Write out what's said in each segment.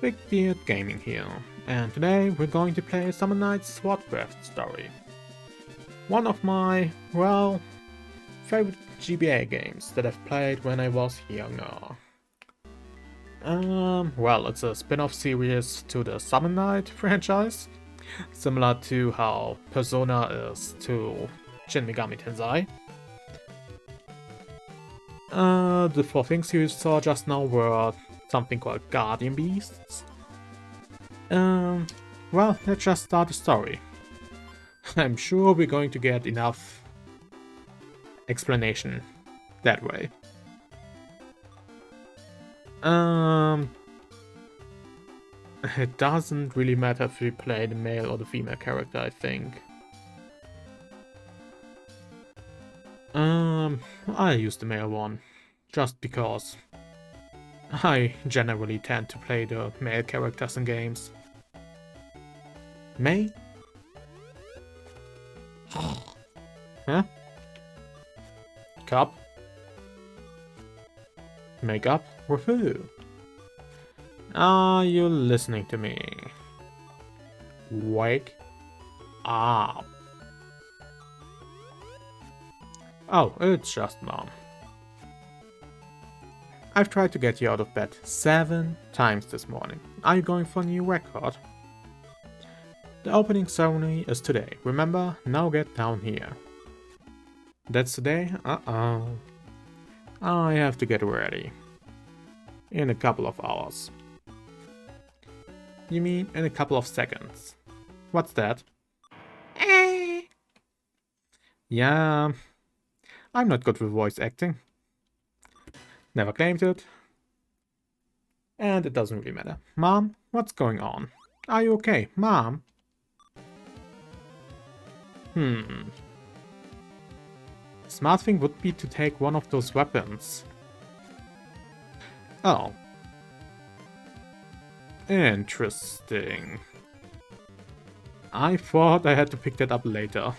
ThickBeardGaming here, and today we're going to play some Night Swordcraft Story. One of my, well, favorite GBA games that I've played when I was younger. Well, it's a spin-off series to the Summon Night franchise, similar to how Persona is to Shin Megami Tensei. The four things you saw just now were something called Guardian Beasts. Well, let's just start the story. I'm sure we're going to get enough explanation that way. It doesn't really matter if we play the male or the female character, I think. I'll use the male one, just because I generally tend to play the male characters in games. May? Huh? Cup? Makeup? With who? Are you listening to me? Wake up. Oh, it's just Mom. I've tried to get you out of bed 7 times this morning. Are you going for a new record? The opening ceremony is today. Remember? Now get down here. That's today? Uh-oh. I have to get ready. In a couple of hours. You mean in a couple of seconds? What's that? Yeah, I'm not good with voice acting. Never claimed it. And it doesn't really matter. Mom, what's going on? Are you okay, Mom? Smart thing would be to take one of those weapons. Oh. Interesting. I thought I had to pick that up later.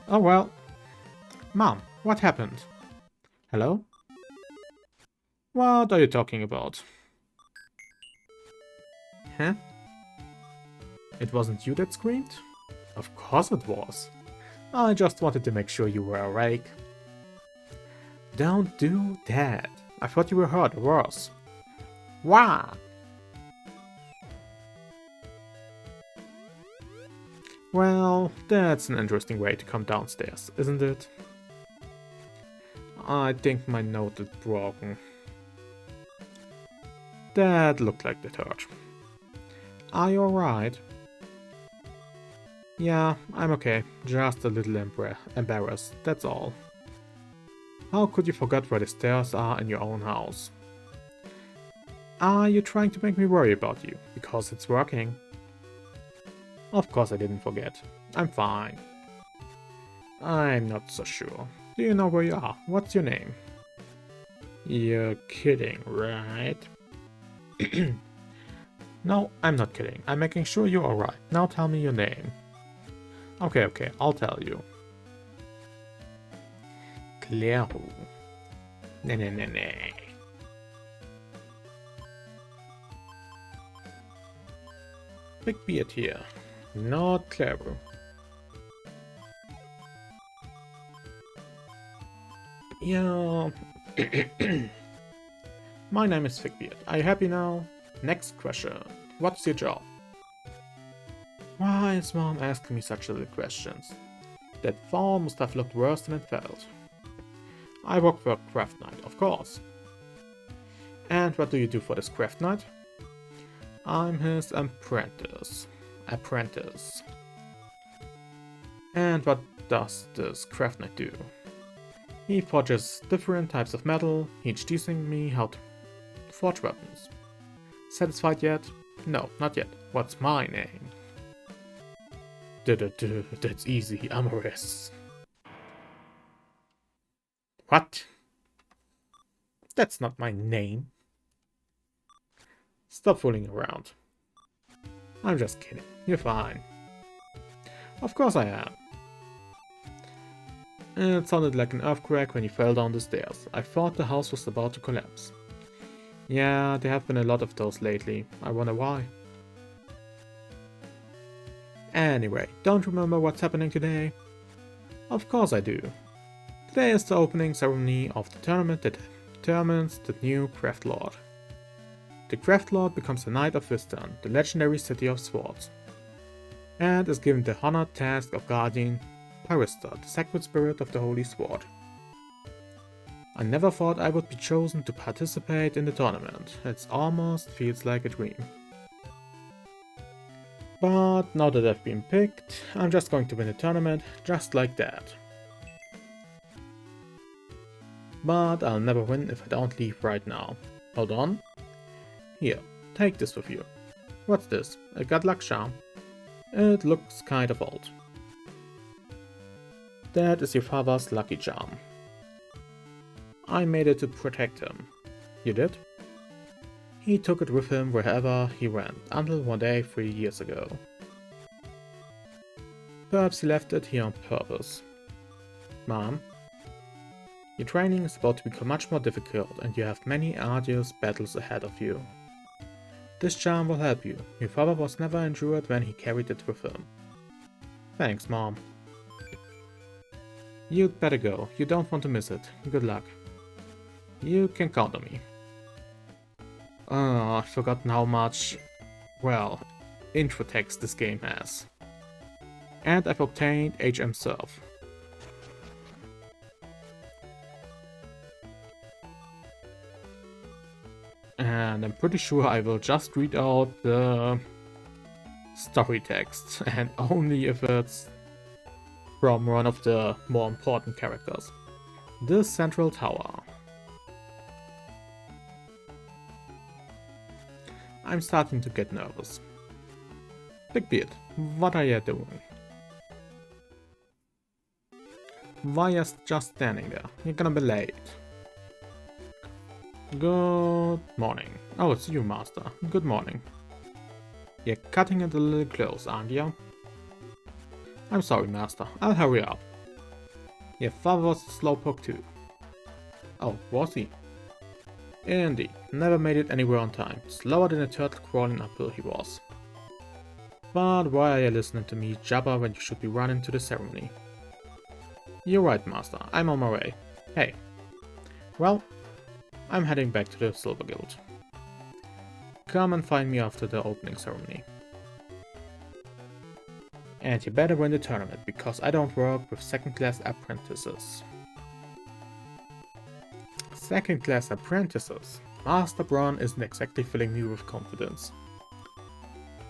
Oh well. Mom, what happened? Hello? What are you talking about? Huh? It wasn't you that screamed? Of course it was. I just wanted to make sure you were awake. Don't do that. I thought you were hurt or worse. Why? Well, that's an interesting way to come downstairs, isn't it? I think my note is broken. That looked like it hurt. Are you alright? Yeah, I'm okay. Just a little embarrassed, that's all. How could you forget where the stairs are in your own house? Are you trying to make me worry about you? Because it's working. Of course I didn't forget. I'm fine. I'm not so sure. Do you know where you are? What's your name? You're kidding, right? No, I'm not kidding. I'm making sure you're alright. Now tell me your name. Okay, I'll tell you. Claire. Nee. ThickBeard here. Not clever. Yeah. My name is ThickBeard. Are you happy now? Next question. What's your job? Why is Mom asking me such little questions? That fall must have looked worse than it felt. I work for a craft knight, of course. And what do you do for this craft knight? I'm his apprentice. And what does this craft knight do? He forges different types of metal, each teaching me how to forge weapons. Satisfied yet? No, not yet. What's my name? That's easy, Amoris. What? That's not my name. Stop fooling around. I'm just kidding. You're fine. Of course I am. It sounded like an earthquake when you fell down the stairs. I thought the house was about to collapse. Yeah, there have been a lot of those lately. I wonder why. Anyway, don't remember what's happening today? Of course I do. Today is the opening ceremony of the tournament that determines the new Craft Lord. The Craft Lord becomes the Knight of Wisdom, the legendary city of swords, and is given the honored task of guarding Parista, the sacred spirit of the Holy Sword. I never thought I would be chosen to participate in the tournament. It almost feels like a dream. But now that I've been picked, I'm just going to win the tournament just like that. But I'll never win if I don't leave right now. Hold on. Here, take this with you. What's this? A good luck charm? It looks kind of old. That is your father's lucky charm. I made it to protect him. You did? He took it with him wherever he went, until one day 3 years ago. Perhaps he left it here on purpose. Mom, your training is about to become much more difficult and you have many arduous battles ahead of you. This charm will help you. Your father was never injured when he carried it with him. Thanks, Mom. You'd better go. You don't want to miss it. Good luck. You can count on me. I've forgotten how much, well, intro text this game has. And I've obtained HM Surf. And I'm pretty sure I will just read out the story text, and only if it's from one of the more important characters. The Central Tower. I'm starting to get nervous. ThickBeard, what are you doing? Why are you just standing there? You're gonna be late. Good morning. Oh, it's you, Master. Good morning. You're cutting it a little close, aren't you? I'm sorry, Master. I'll hurry up. Your father was a slowpoke too. Oh, was he? Indeed. Never made it anywhere on time. Slower than a turtle crawling uphill he was. But why are you listening to me jabber when you should be running to the ceremony? You're right, Master. I'm on my way. Hey. Well, I'm heading back to the Silver Guild. Come and find me after the opening ceremony. And you better win the tournament, because I don't work with second-class apprentices. Second-class apprentices? Master Braun isn't exactly filling me with confidence.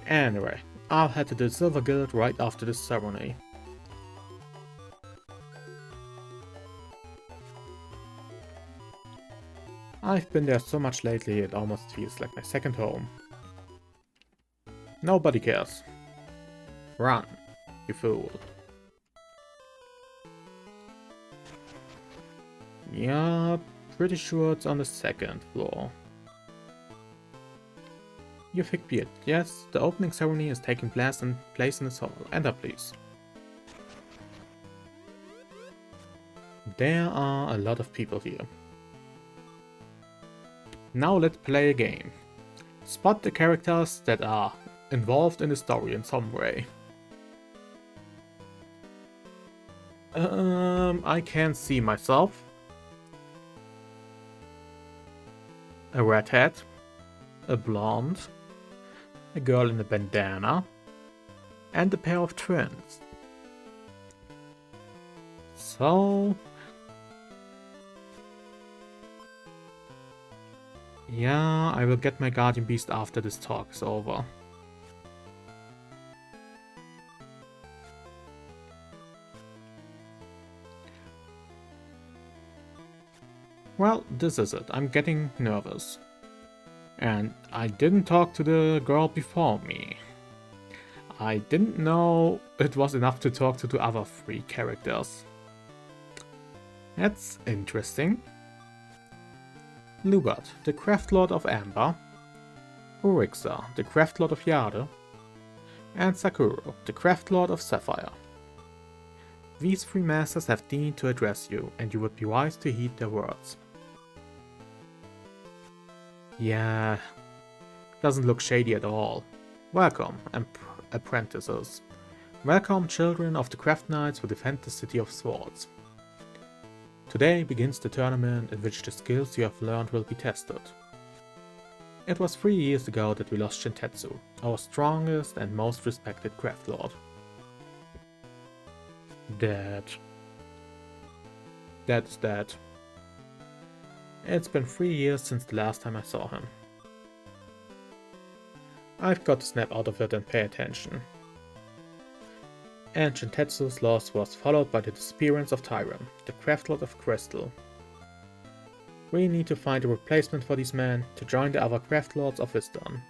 Anyway, I'll head to the Silver Guild right after the ceremony. I've been there so much lately it almost feels like my second home. Nobody cares. Run, you fool. Yeah, pretty sure it's on the second floor. You ThickBeard, yes, the opening ceremony is taking place in this hall. Enter, please. There are a lot of people here. Now let's play a game. Spot the characters that are involved in the story in some way. I can see myself. A redhead. A blonde. A girl in a bandana. And a pair of twins. So... yeah, I will get my guardian beast after this talk is over. Well, this is it. I'm getting nervous. And I didn't talk to the girl before me. I didn't know it was enough to talk to the other 3 characters. That's interesting. Lugard, the Craft Lord of Amber, Urixa, the Craft Lord of Jade, and Sakura, the Craft Lord of Sapphire. These 3 masters have deigned to address you, and you would be wise to heed their words. Yeah, doesn't look shady at all. Welcome, apprentices. Welcome, children of the Craft Knights who defend the City of Swords. Today begins the tournament in which the skills you have learned will be tested. It was 3 years ago that we lost Shintetsu, our strongest and most respected craft lord. Dead. Dead is dead. It's been 3 years since the last time I saw him. I've got to snap out of it and pay attention. And Shintetsu's loss was followed by the disappearance of Tyron, the craft lord of Crystal. We need to find a replacement for these men to join the other craft lords of Wisdom.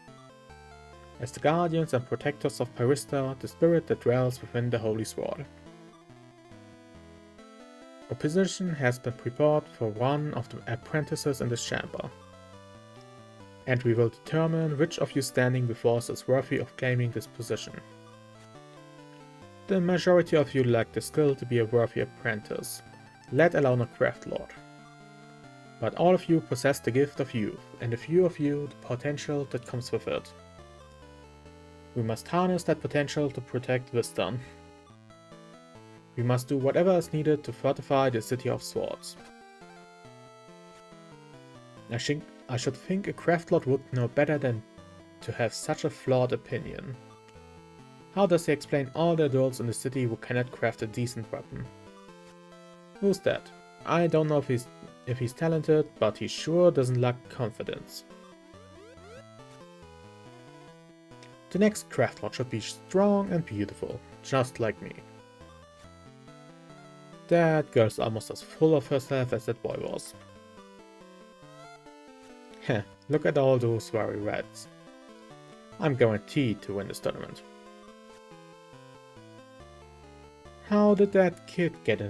As the guardians and protectors of Parista, the spirit that dwells within the Holy Sword. A position has been prepared for one of the apprentices in this chamber. And we will determine which of you standing before us is worthy of claiming this position. The majority of you lack the skill to be a worthy apprentice, let alone a craft lord. But all of you possess the gift of youth, and a few of you the potential that comes with it. We must harness that potential to protect Wisdom. We must do whatever is needed to fortify the City of Swords. I should think a craft lord would know better than to have such a flawed opinion. How does he explain all the adults in the city who cannot craft a decent weapon? Who's that? I don't know if he's talented, but he sure doesn't lack confidence. The next craft lord should be strong and beautiful, just like me. That girl's almost as full of herself as that boy was. Heh, look at all those fiery reds. I'm guaranteed to win this tournament. How did that kid get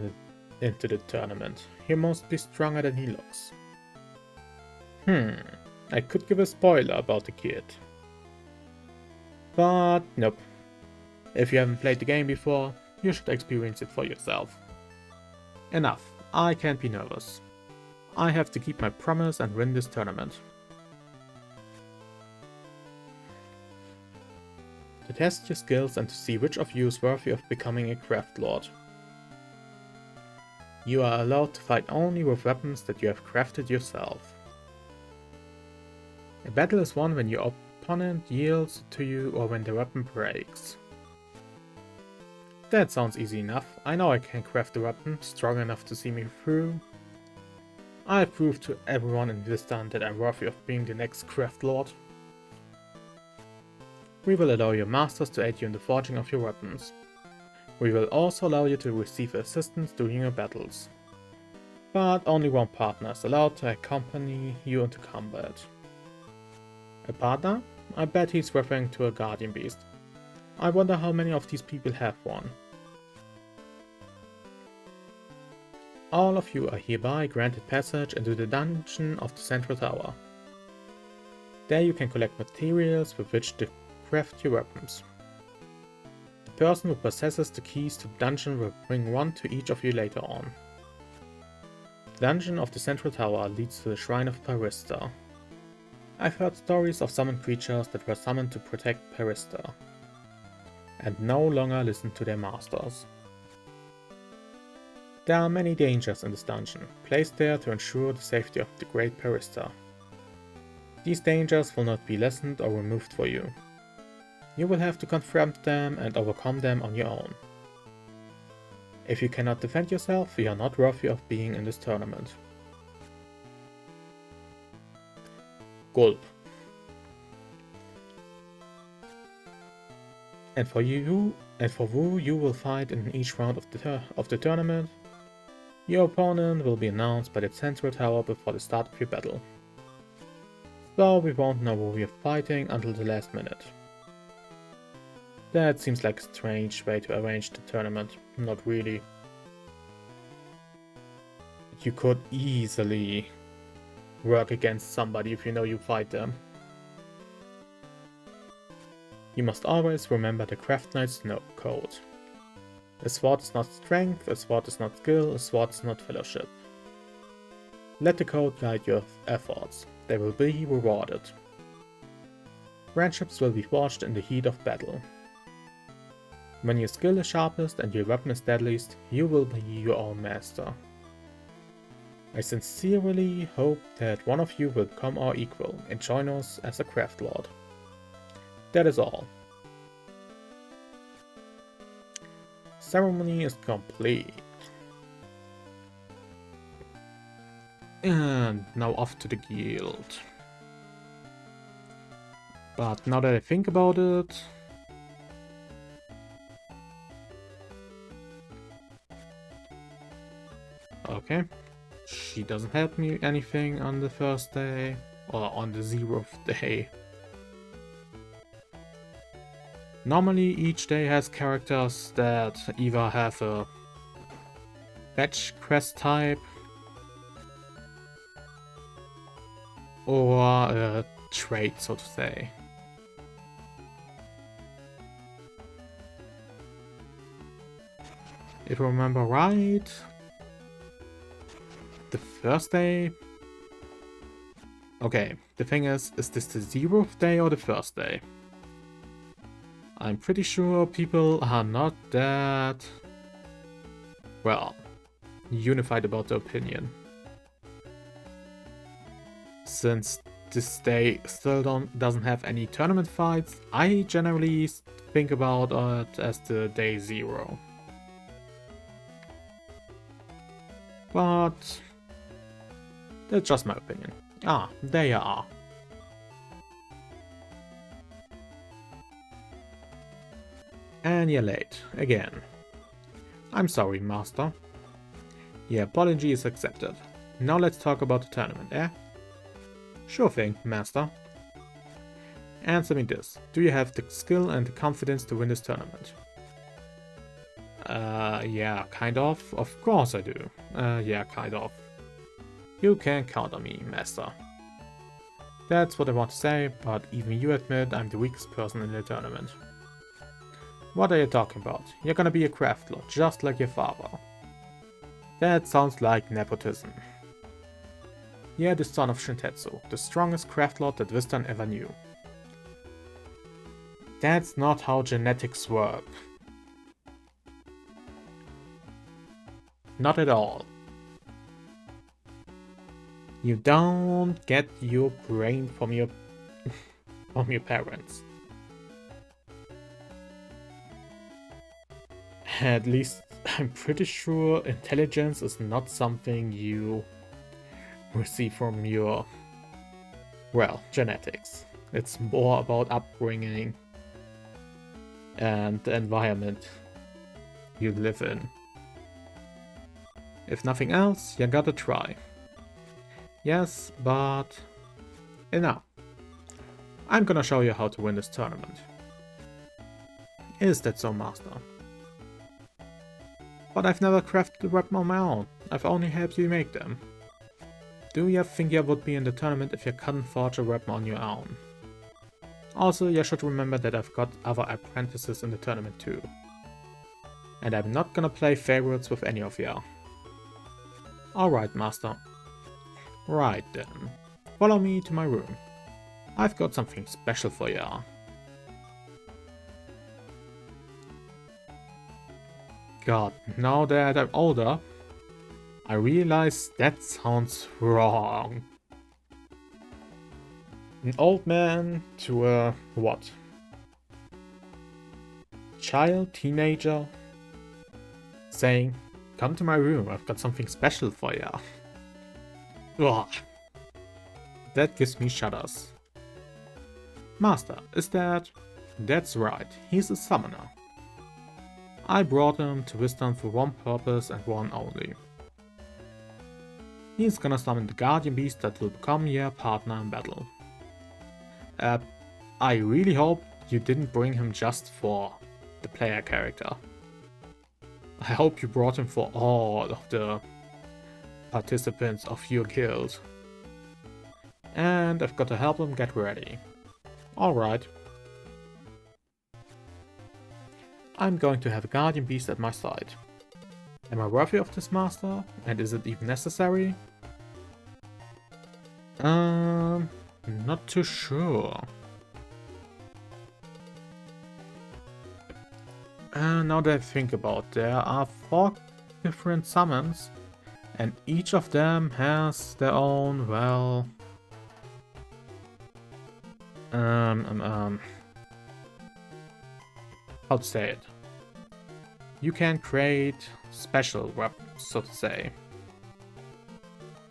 into the tournament? He must be stronger than he looks. I could give a spoiler about the kid. But nope. If you haven't played the game before, you should experience it for yourself. Enough, I can't be nervous. I have to keep my promise and win this tournament. To test your skills and to see which of you is worthy of becoming a craft lord. You are allowed to fight only with weapons that you have crafted yourself. A battle is won when your opponent yields to you or when the weapon breaks. That sounds easy enough. I know I can craft a weapon strong enough to see me through. I've proved to everyone in Vista that I'm worthy of being the next craft lord. We will allow your masters to aid you in the forging of your weapons. We will also allow you to receive assistance during your battles. But only one partner is allowed to accompany you into combat. A partner? I bet he's referring to a guardian beast. I wonder how many of these people have one. All of you are hereby granted passage into the dungeon of the Central Tower. There you can collect materials with which to craft your weapons. The person who possesses the keys to the dungeon will bring one to each of you later on. The dungeon of the Central Tower leads to the Shrine of Parista. I've heard stories of summoned creatures that were summoned to protect Parista, and no longer listen to their masters. There are many dangers in this dungeon, placed there to ensure the safety of the great Parista. These dangers will not be lessened or removed for you. You will have to confront them and overcome them on your own. If you cannot defend yourself, you are not worthy of being in this tournament. Gulp. And for who you will fight in each round of the tournament, your opponent will be announced by the Central Tower before the start of your battle. So we won't know who we are fighting until the last minute. That seems like a strange way to arrange the tournament. Not really. You could easily work against somebody if you know you fight them. You must always remember the Craft Knight's code. A sword is not strength, a sword is not skill, a sword is not fellowship. Let the code guide your efforts. they will be rewarded. Friendships will be forged in the heat of battle. When your skill is sharpest and your weapon is deadliest, you will be your own master. I sincerely hope that one of you will become our equal and join us as a craft lord. That is all. Ceremony is complete. And now off to the guild. But now that I think about it... Okay. She doesn't help me anything on the first day, or on the 0th day. Normally each day has characters that either have a fetch quest type, or a trait, so to say. If I remember right, the first day... Okay, the thing is this the 0th day or the first day? I'm pretty sure people are not that... well, unified about the opinion. Since this day still doesn't have any tournament fights, I generally think about it as the day 0. But... that's just my opinion. Ah, there you are. And you're late, again. I'm sorry, Master. Your apology is accepted. Now let's talk about the tournament, eh? Sure thing, Master. Answer me this. Do you have the skill and the confidence to win this tournament? Yeah, kind of. Of course I do. Yeah, kind of. You can count on me, Master. That's what I want to say, but even you admit I'm the weakest person in the tournament. What are you talking about? You're gonna be a craft lord, just like your father. That sounds like nepotism. You're the son of Shintetsu, the strongest craft lord that Vistan ever knew. That's not how genetics work. Not at all. You don't get your brain from your from your parents. At least I'm pretty sure intelligence is not something you receive from your, well, genetics. It's more about upbringing and the environment you live in. If nothing else, you gotta try. Yes, but enough. I'm gonna show you how to win this tournament. Is that so, Master? But I've never crafted a weapon on my own. I've only helped you make them. Do you think you would be in the tournament if you couldn't forge a weapon on your own? Also, you should remember that I've got other apprentices in the tournament too. And I'm not gonna play favorites with any of you. Alright, Master. Right then. Follow me to my room. I've got something special for ya. God, now that I'm older, I realize that sounds wrong. An old man to a, what? Child, teenager, saying, come to my room, I've got something special for ya. Ugh. That gives me shudders. Master, is that? That's right, he's a summoner. I brought him to Wisdom for one purpose and one only. He's gonna summon the guardian beast that will become your partner in battle. I really hope you didn't bring him just for the player character. I hope you brought him for all of the participants of your guild. And I've got to help him get ready. Alright. I'm going to have a guardian beast at my side. Am I worthy of this, Master? And is it even necessary? Not too sure. Now that I think about it, there are 4 different summons, and each of them has their own, well... how to say it? You can create special weapons, so to say.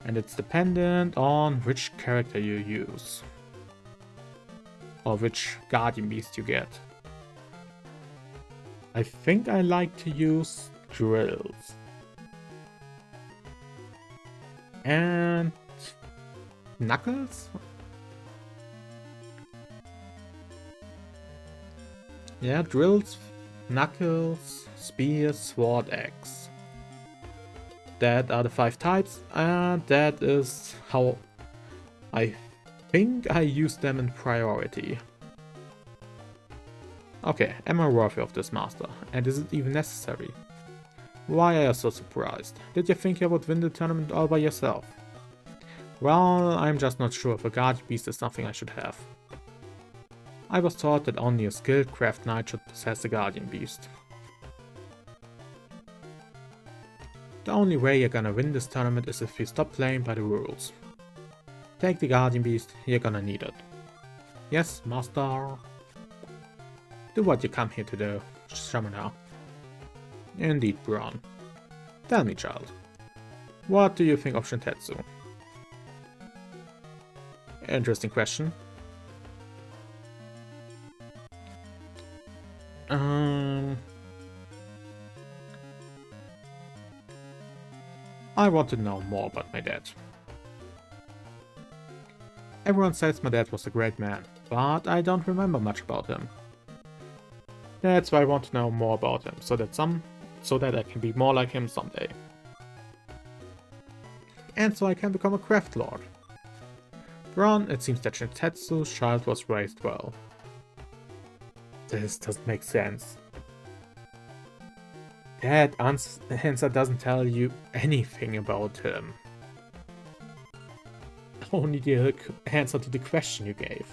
And it's dependent on which character you use. Or which guardian beast you get. I think I like to use drills. And knuckles? Yeah, drills, knuckles, spear, sword, axe. That are the 5 types, and that is how I think I use them in priority. Okay, am I worthy of this master? And is it even necessary? Why are you so surprised? Did you think you would win the tournament all by yourself? Well, I'm just not sure if a guardian beast is something I should have. I was taught that only a skilled craft knight should possess a guardian beast. The only way you're gonna win this tournament is if you stop playing by the rules. Take the guardian beast, you're gonna need it. Yes, master. Do what you come here to do, Shamana. Indeed, Braun. Tell me, child. What do you think of Shintetsu? Interesting question. I want to know more about my dad. Everyone says my dad was a great man, but I don't remember much about him. That's why I want to know more about him, so that I can be more like him someday. And so I can become a craft lord. Ron, it seems that Shintetsu's child was raised well. This doesn't make sense. That answer doesn't tell you anything about him. Only the answer to the question you gave.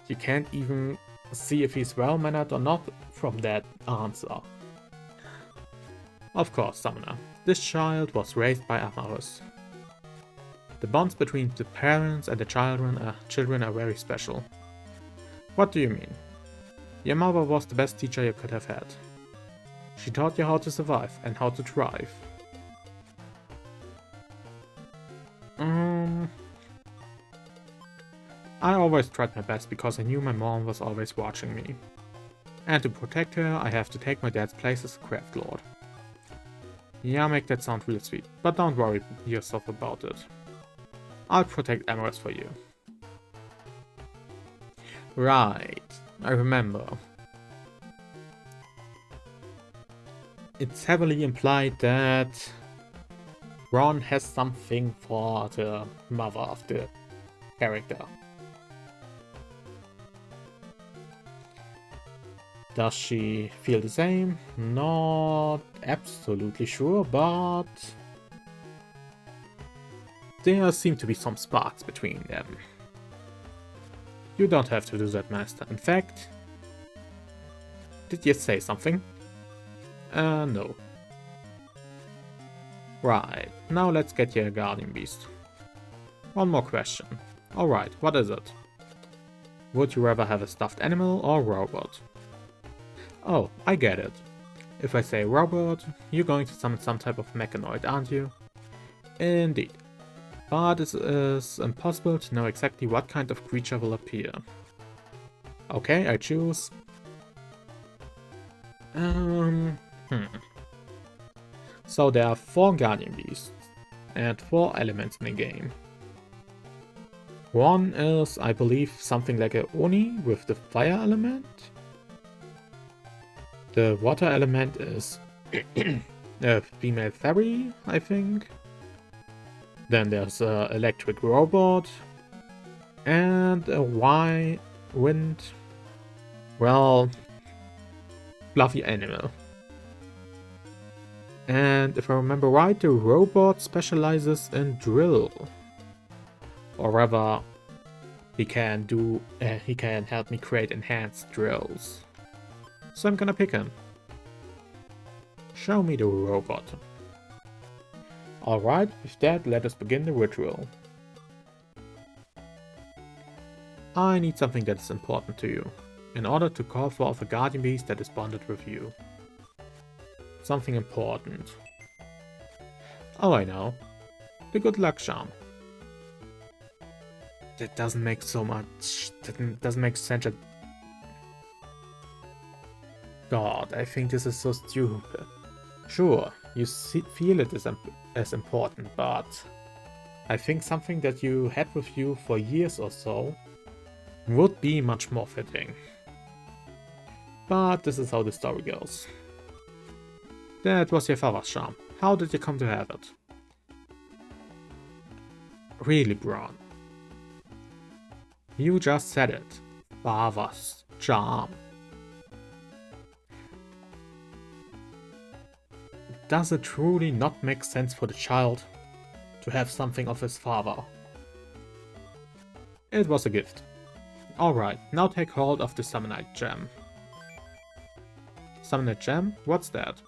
You can't even see if he's well-mannered or not from that answer. Of course, Summoner. This child was raised by Amarus. The bonds between the parents and the children are very special. What do you mean? Your mother was the best teacher you could have had. She taught you how to survive and how to thrive. I always tried my best because I knew my mom was always watching me. And to protect her, I have to take my dad's place as a craft lord. Yeah, make that sound real sweet, but don't worry yourself about it. I'll protect Amarus for you. Right, I remember. It's heavily implied that Ron has something for the mother of the character. Does she feel the same? Not absolutely sure, but there seem to be some sparks between them. You don't have to do that, Master. In fact, did you say something? No. Right, now let's get you a guardian beast. One more question. Alright, what is it? Would you rather have a stuffed animal or robot? Oh, I get it. If I say robot, you're going to summon some type of mechanoid, aren't you? Indeed. But it is impossible to know exactly what kind of creature will appear. Okay, I choose... So there are 4 guardian beasts and 4 elements in the game. One is, I believe, something like a Oni with the fire element. The water element is a female fairy, I think. Then there's an electric robot and a wind, well, fluffy animal. And if I remember right, the robot specializes in drill. Or rather, he can help me create enhanced drills. So I'm gonna pick him. Show me the robot. Alright, with that, let us begin the ritual. I need something that is important to you, in order to call forth a guardian beast that is bonded with you. Something important. Oh, I know. The good luck charm. That doesn't make so much... That doesn't make sense. God, I think this is so stupid. Sure, you feel it as important, but I think something that you had with you for years or so would be much more fitting. But this is how the story goes. That was your father's charm. How did you come to have it? Really, Braun? You just said it. Father's charm. Does it truly not make sense for the child to have something of his father? It was a gift. Alright, now take hold of the Summonite Gem. Summonite Gem? What's that?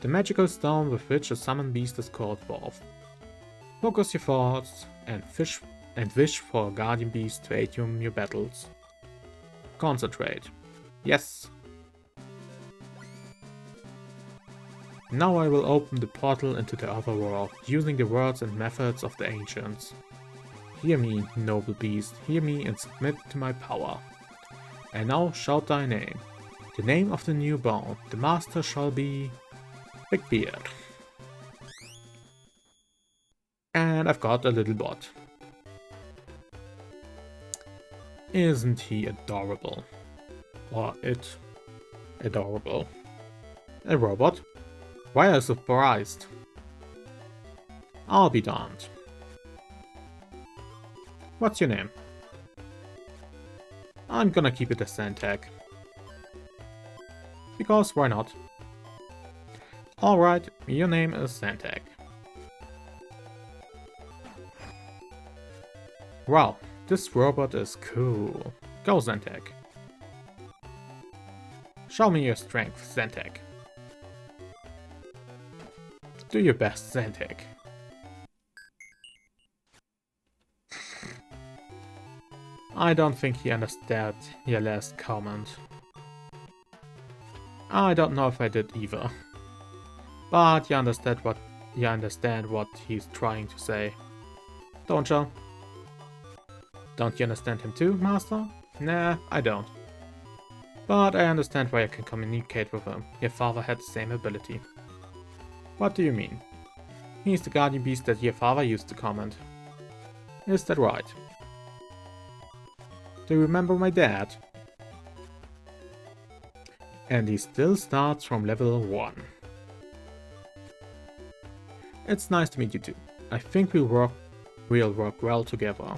The magical stone with which a summoned beast is called forth. Focus your thoughts and wish for a guardian beast to aid you in your battles. Concentrate. Yes. Now I will open the portal into the other world, using the words and methods of the ancients. Hear me, noble beast, hear me and submit to my power. And now shout thy name. The name of the newborn, the master shall be... ThickBeard. And I've got a little bot. Isn't he adorable? Or it adorable? A robot? Why are you surprised? I'll be darned. What's your name? I'm gonna keep it as Santag. Because why not? Alright, your name is Santag. Wow, this robot is cool. Go, Santag. Show me your strength, Santag. Do your best, Santag. I don't think he understood your last comment. I don't know if I did either. But you understand what he's trying to say. Don't you? Don't you understand him too, Master? Nah, I don't. But I understand why I can communicate with him. Your father had the same ability. What do you mean? He's the guardian beast that your father used to command. Is that right? Do you remember my dad? And he still starts from level 1. It's nice to meet you too. I think we'll work well together.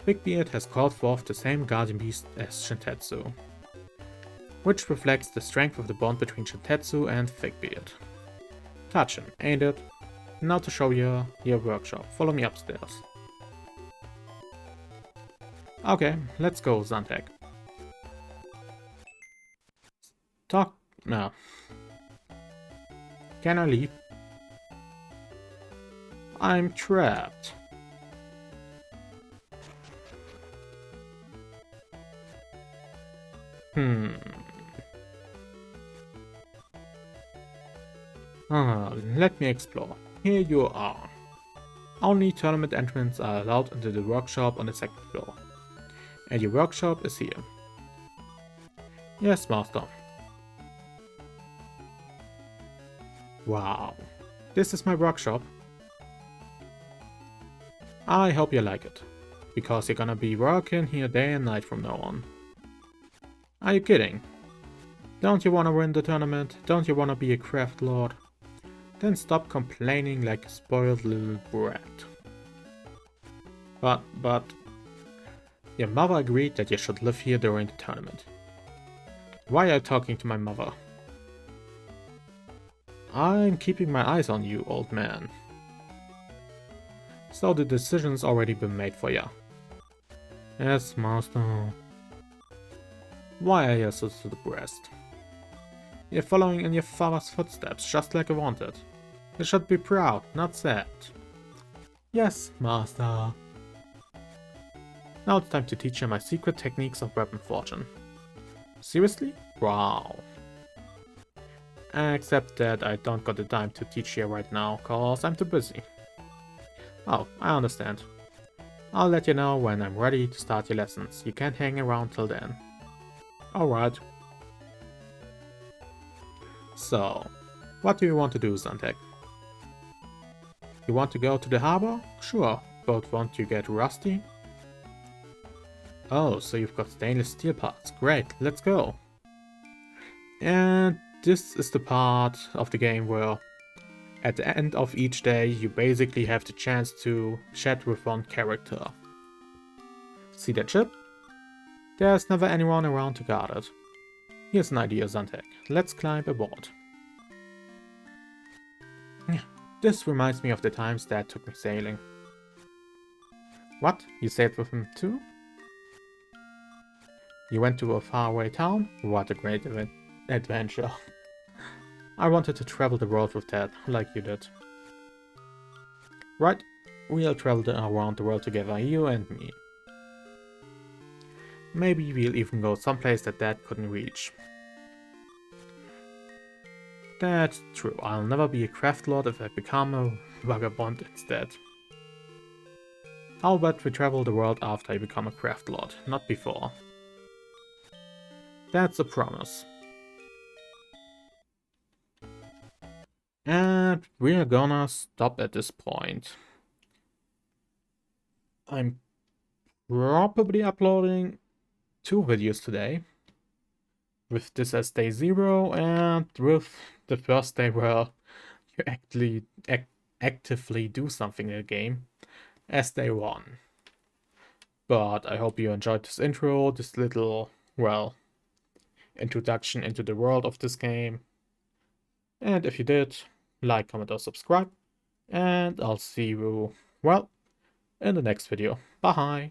ThickBeard has called forth the same guardian beast as Shintetsu, which reflects the strength of the bond between Shintetsu and ThickBeard. Touch him, ain't it? Now to show you your workshop. Follow me upstairs. Okay, let's go, Zantek. Talk... no. Can I leave? I'm trapped. Let me explore. Here you are. Only tournament entrants are allowed into the workshop on the second floor. And your workshop is here. Yes, Master. Wow. This is my workshop. I hope you like it. Because you're gonna be working here day and night from now on. Are you kidding? Don't you wanna win the tournament? Don't you wanna be a craft lord? Then stop complaining like a spoiled little brat. But... your mother agreed that you should live here during the tournament. Why are you talking to my mother? I'm keeping my eyes on you, old man. So the decision's already been made for you. Yes, master. Why are you so depressed? You're following in your father's footsteps, just like I wanted. You should be proud, not sad. Yes, master. Now it's time to teach you my secret techniques of weapon forging. Seriously? Wow. Except that I don't got the time to teach you right now, cause I'm too busy. Oh, I understand. I'll let you know when I'm ready to start your lessons. You can't hang around till then. Alright. So, what do you want to do, Zantek? You want to go to the harbor? Sure, but won't you get rusty? Oh, so you've got stainless steel parts. Great, let's go. And this is the part of the game where at the end of each day you basically have the chance to chat with one character. See that ship? There's never anyone around to guard it. Here's an idea, Zantek. Let's climb aboard. This reminds me of the times Dad took me sailing. What? You sailed with him too? You went to a faraway town? What a great adventure. I wanted to travel the world with Dad, like you did. Right, we'll travel around the world together, you and me. Maybe we'll even go someplace that Dad couldn't reach. That's true, I'll never be a craft lord if I become a vagabond instead. How about we travel the world after I become a craft lord, not before. That's a promise. And we're gonna stop at this point. I'm probably uploading 2 videos today. With this as day 0 and with the first day where you actually actively do something in the game as day 1. But I hope you enjoyed this intro, this little, well, introduction into the world of this game. And if you did, like, comment, or subscribe. And I'll see you, well, in the next video. Bye!